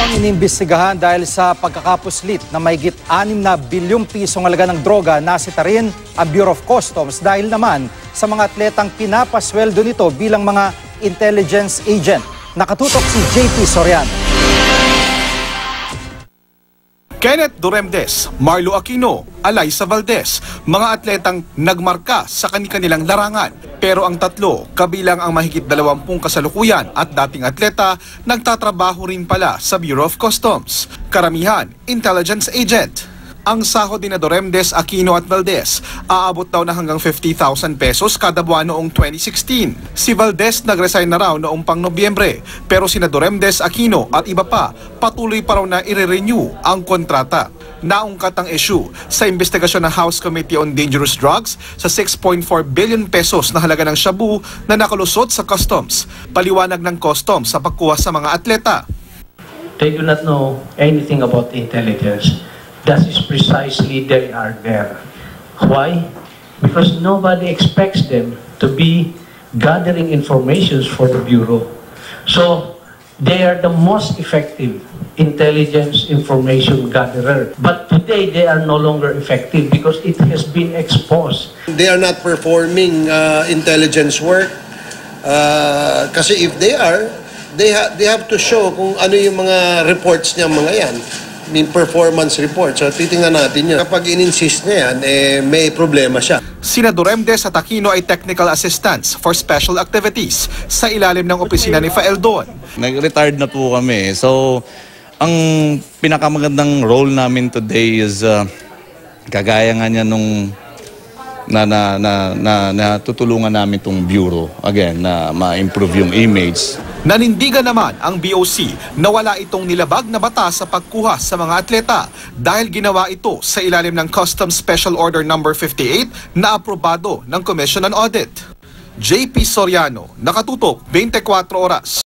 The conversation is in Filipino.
Siyang inimbestigahan dahil sa pagkakapuslit na mahigit 6 na bilyong pisong halaga ng droga nasita rin ang Bureau of Customs dahil naman sa mga atletang pinapasweldo nito bilang mga intelligence agent. Nakatutok si JP Soriano. Kenneth Duremdes, Marlo Aquino, Alyssa Valdez, mga atletang nagmarka sa kanilang larangan. Pero ang tatlo, kabilang ang mahigit 20 kasalukuyan at dating atleta, nagtatrabaho rin pala sa Bureau of Customs. Karamihan, intelligence agent. Ang sahod ni Duremdes, Aquino at Valdez aabot daw na hanggang 50,000 pesos kada buwan noong 2016. Si Valdez nag-resign na raw noong pang Nobyembre, pero sina Duremdes, Aquino at iba pa patuloy pa raw na i-renew ang kontrata. Naungkat ang issue sa investigasyon ng House Committee on Dangerous Drugs sa 6.4 billion pesos na halaga ng shabu na nakalusot sa customs. Paliwanag ng customs sa pagkuha sa mga atleta. They do not know anything about intelligence. That is precisely they are there. Why? Because nobody expects them to be gathering information for the Bureau. So, they are the most effective intelligence information gatherer. But today, they are no longer effective because it has been exposed. They are not performing intelligence work. Kasi if they are, they have to show kung ano yung mga reports niya mga yan. Performance report. So titingnan natin yun. Kapag in-insist niya yan, may problema siya. Sina Duremdes at Aquino ay technical assistants for special activities sa ilalim ng opisina ni Faeldon. Nag-retired na po kami. So, ang pinakamagandang role namin today is kagaya nga niya nung natutulungan namin itong bureau again na ma-improve yung image. Nanindigan naman ang BOC na wala itong nilabag na batas sa pagkuha sa mga atleta dahil ginawa ito sa ilalim ng Customs Special Order No. 58 na aprobado ng Commission on Audit. JP Soriano, nakatutok 24 oras.